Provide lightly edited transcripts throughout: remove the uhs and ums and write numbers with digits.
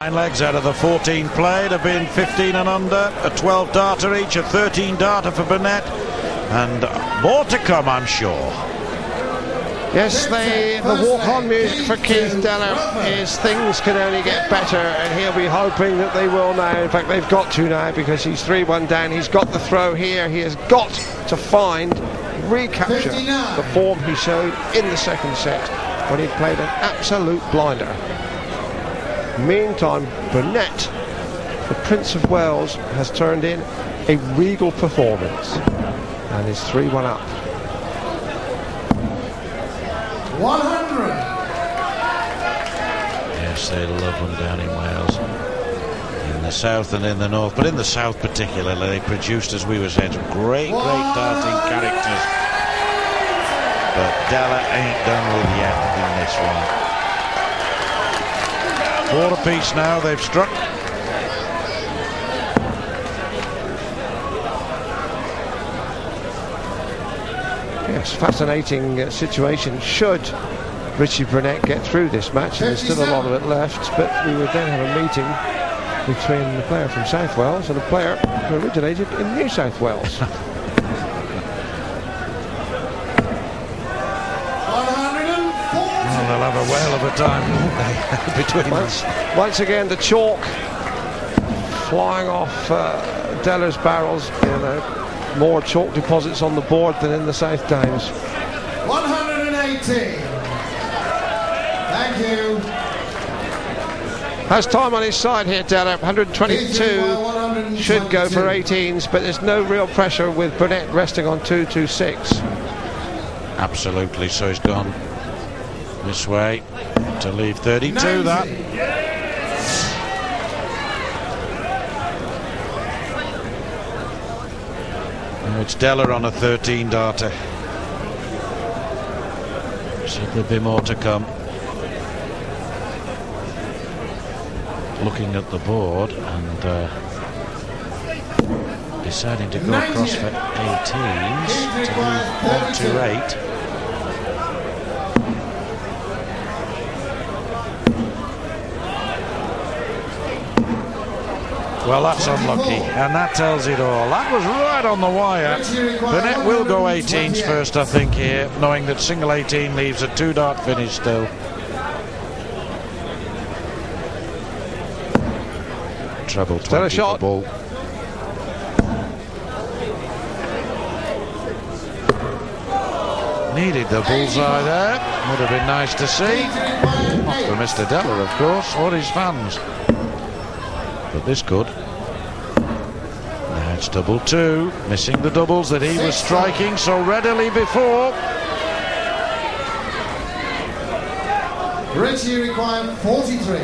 9 legs out of the 14 played have been 15 and under, a 12 darter each, a 13 darter for Burnett, and more to come, I'm sure. Yes, the walk-on music for Keith Deller is things can only get better, and he'll be hoping that they will now. In fact, they've got to now, because he's 3-1 down. He's got the throw here. He has got to recapture the form he showed in the second set when he played an absolute blinder. Meantime, Burnett, the Prince of Wales, has turned in a regal performance and is 3-1 up. 100. Yes, they love them down in Wales, in the south and in the north, but in the south particularly. They produced, as we were saying, some great darting characters, but Deller ain't done with yet in this one. 4 apiece now, they've struck. Yes, fascinating situation should Richie Burnett get through this match, and there's still a lot of it left, but we would then have a meeting between the player from South Wales and a player who originated in New South Wales. They'll have a whale of a time, won't they, between once again, the chalk flying off Deller's barrels. You know, more chalk deposits on the board than in the South Downs. 118. Thank you. Has time on his side here, Deller. 122 should go for 18s, but there's no real pressure with Burnett resting on 226. Absolutely, so he's gone this way to leave 32. 90. That now it's Deller on a 13 darter, so there'll be more to come. Looking at the board and deciding to go across for 18s to leave 128. Well, that's unlucky, and that tells it all. That was right on the wire. Burnett will go 18s first, I think, here, knowing that single 18 leaves a 2-dart finish still. Treble 20 shot. Ball. Needed the bullseye there. Would have been nice to see. Not for Mr. Deller, of course, or his fans. But this could. Now it's double 2, missing the doubles that he was striking so readily before. Richie required 43.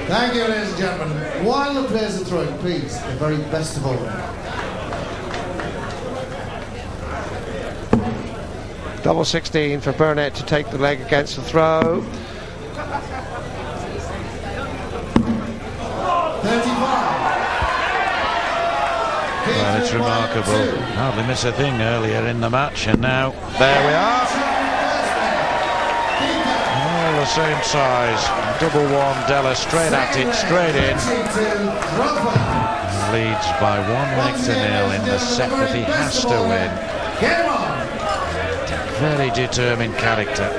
Thank you, ladies and gentlemen. While the players are throwing, please, the very best of all. Double 16 for Burnett to take the leg against the throw. 35. Well, it's remarkable. Hardly miss a thing earlier in the match, and now there we are. All the same size. Double 1, Deller straight at it, straight in. Leads by 1 leg to 0 in the set that he has to win. Very determined character.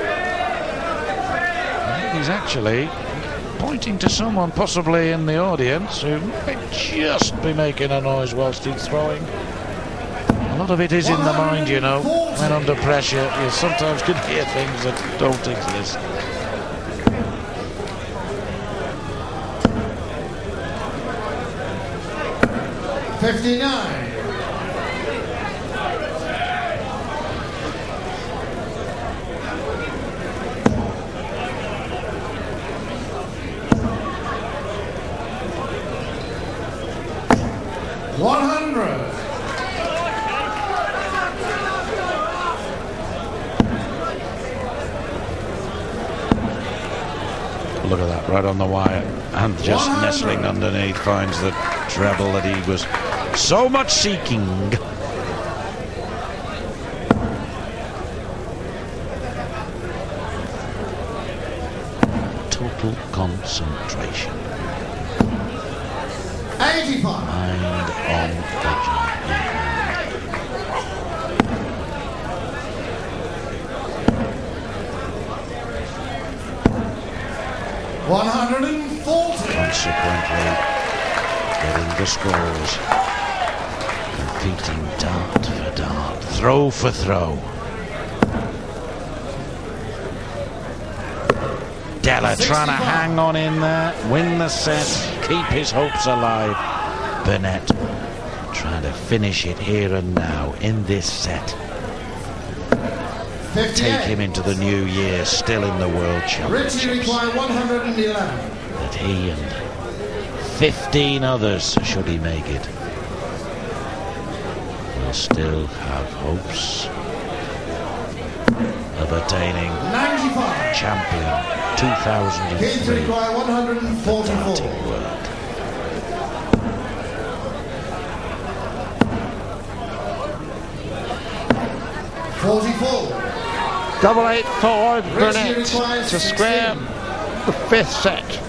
I think he's actually pointing to someone possibly in the audience who may just be making a noise whilst he's throwing. A lot of it is in the mind, you know. When under pressure, you sometimes can hear things that don't exist. $59. Look at that, right on the wire, and just nestling underneath finds the treble that he was so much seeking. total concentration. 85. Mind on the job. 140. Consequently, getting the scores. Competing dart for dart, throw for throw. Deller trying to hang on in there, win the set, keep his hopes alive. Burnett trying to finish it here and now in this set. 58. Take him into the new year still in the World Championships. Richie require 111. That he and 15 others, should he make it, will still have hopes of attaining 95. champion 2003 require 144. darting world. Double 8 for Burnett to square the 5th set.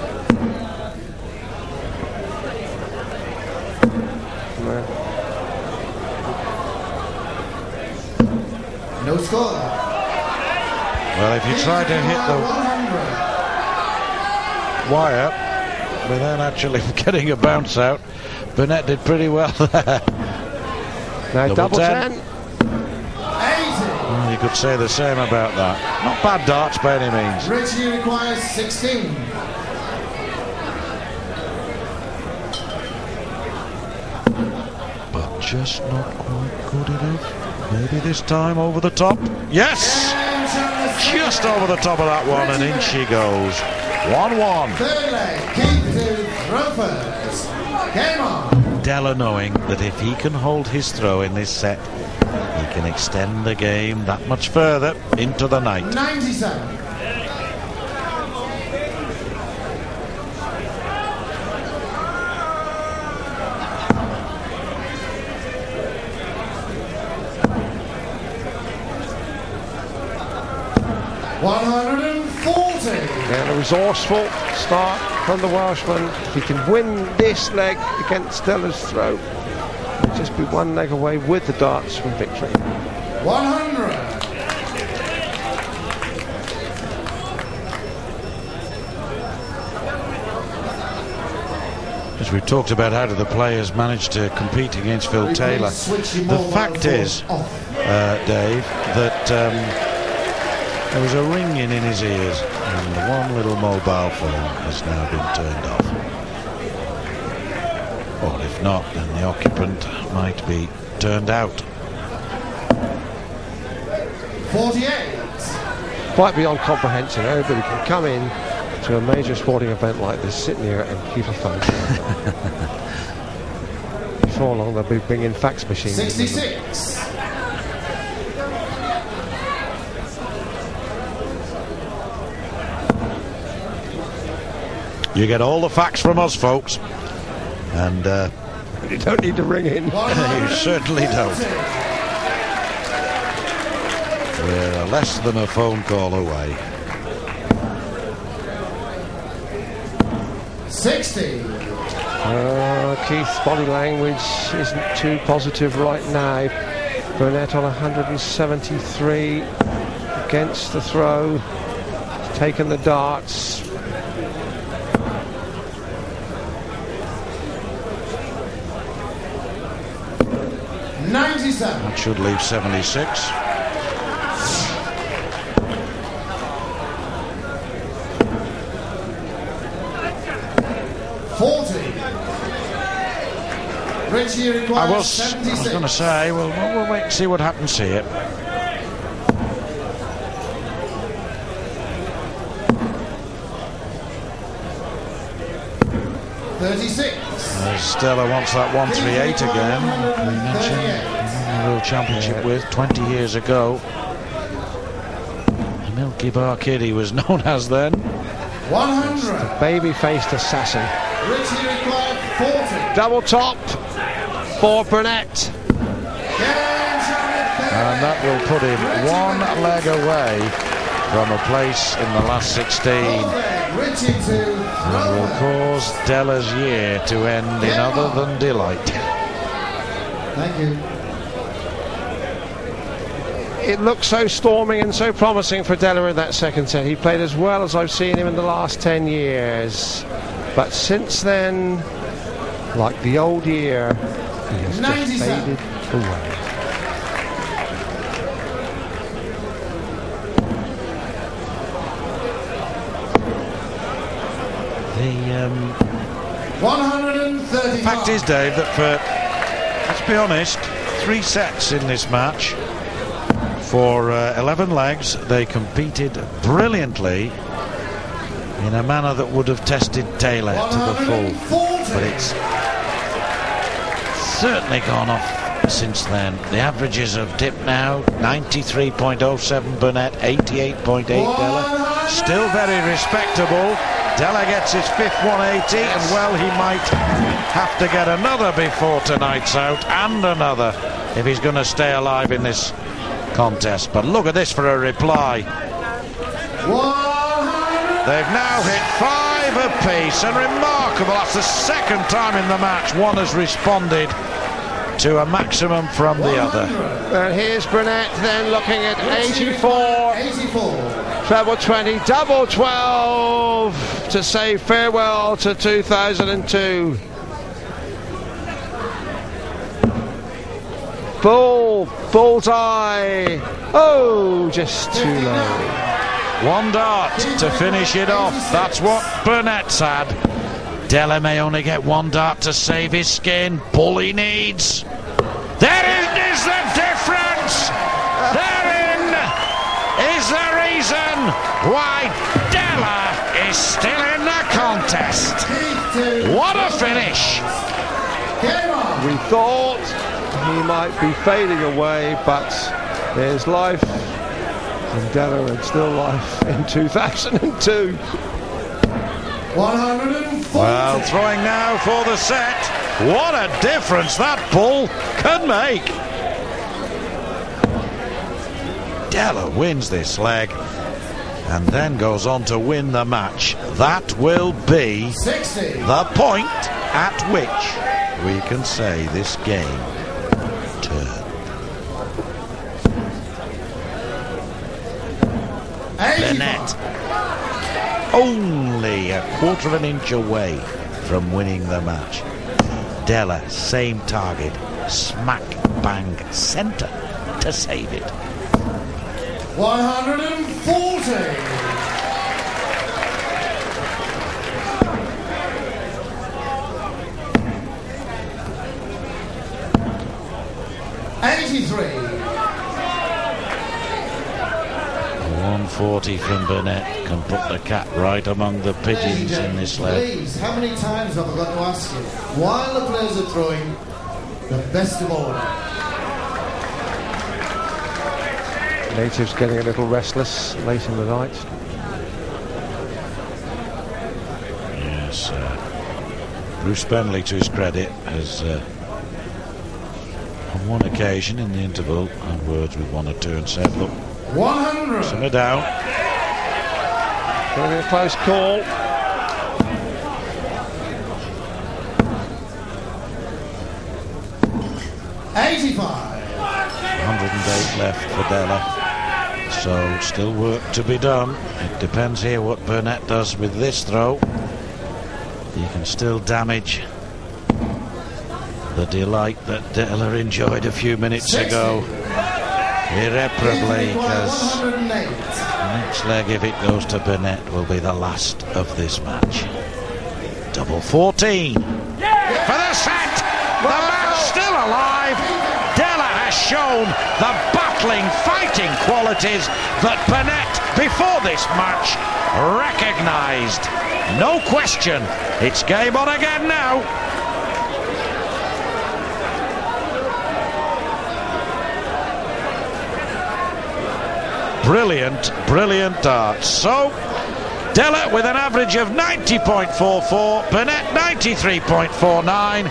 No score. Well, if you try to hit the wire without actually getting a bounce out, Burnett did pretty well there. Now double 10. Well, you could say the same about that. Not bad darts by any means. Richie requires 16. But just not quite good enough. Maybe this time over the top. Yes! Just over the top of that one, and in she goes. 1-1. Third leg, keep to throw first. Game on. Deller knowing that if he can hold his throw in this set, he can extend the game that much further into the night. 97. And a resourceful start from the Welshman. He can win this leg against Deller's throw. He'll just be one leg away with the darts from victory. 100. As we've talked about, how do the players manage to compete against Phil Taylor? The fact is, Dave, that there was a ringing in his ears, and the one little mobile phone has now been turned off. Or if not, then the occupant might be turned out. 48. Quite beyond comprehension. Everybody can come in to a major sporting event like this, sit near it and keep a phone. Before long they'll be bringing fax machines. 66. You get all the facts from us, folks, and you don't need to ring in. You certainly don't. We're less than a phone call away. 60. Keith's body language isn't too positive right now. Burnett on 173 against the throw, taken the darts. That should leave 76. I was going to say, well, we'll wait and see what happens here. Stella wants that 138 again. We mentioned the World Championship with 20 years ago. The Milky Bar Kid he was known as then. 100. The baby-faced assassin. Richie required 40. Double top for Burnett. And that will put him one leg away from a place in the last 16. 92. And will cause Deller's year to end in other than delight. Thank you. It looked so storming and so promising for Deller in that second set. He played as well as I've seen him in the last 10 years. But since then, like the old year, he has just faded away. The 135. fact is, Dave, that for, let's be honest, 3 sets in this match, for 11 legs, they competed brilliantly in a manner that would have tested Taylor to the full. But it's certainly gone off since then. The averages have dipped now. 93.07 Burnett, 88.8 Deller. Still very respectable. Deller gets his 5th 180, and well, he might have to get another before tonight's out, and another if he's going to stay alive in this contest. But look at this for a reply. They've now hit 5 apiece, and remarkable, that's the second time in the match one has responded to a maximum from the other. And here's Burnett then looking at 84. Treble 20, double 12 to say farewell to 2002. Bullseye. Oh, just too low. 1 dart to finish it off. That's what Burnett's had. Deller may only get 1 dart to save his skin. Bull he needs. Therein is the difference. Therein is the reason why Deller is still in the contest. What a finish. We thought he might be fading away, but there's life in Deller and still life in 2002. 140. Well, throwing now for the set. What a difference that bull can make. Deller wins this leg and then goes on to win the match. That will be 60. the point at which we can say this game turned. 85. Burnett only a quarter of an inch away from winning the match. Deller, same target, smack bang centre to save it. 140. 83. 140 from Burnett can put the cat right among the pigeons in this leg. Please, how many times have I got to ask you? While the players are throwing, the best of all. Natives getting a little restless late in the night. Yes, Bruce Bentley, to his credit, has on one occasion in the interval had words with 1 or 2 and said, look, 100. simmer down. Going to be a close call. $85. 108 left for Deller. So still work to be done. It depends here what Burnett does with this throw. He can still damage the delight that Deller enjoyed a few minutes 60. ago irreparably, because the next leg, if it goes to Burnett, will be the last of this match. Double 14 for the set. The man's still alive. Deller has shown the battling, fighting qualities that Burnett, before this match, recognised. No question, it's game on again now. Brilliant, brilliant darts. So, Deller with an average of 90.44, Burnett 93.49.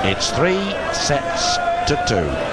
It's 3 sets to 2.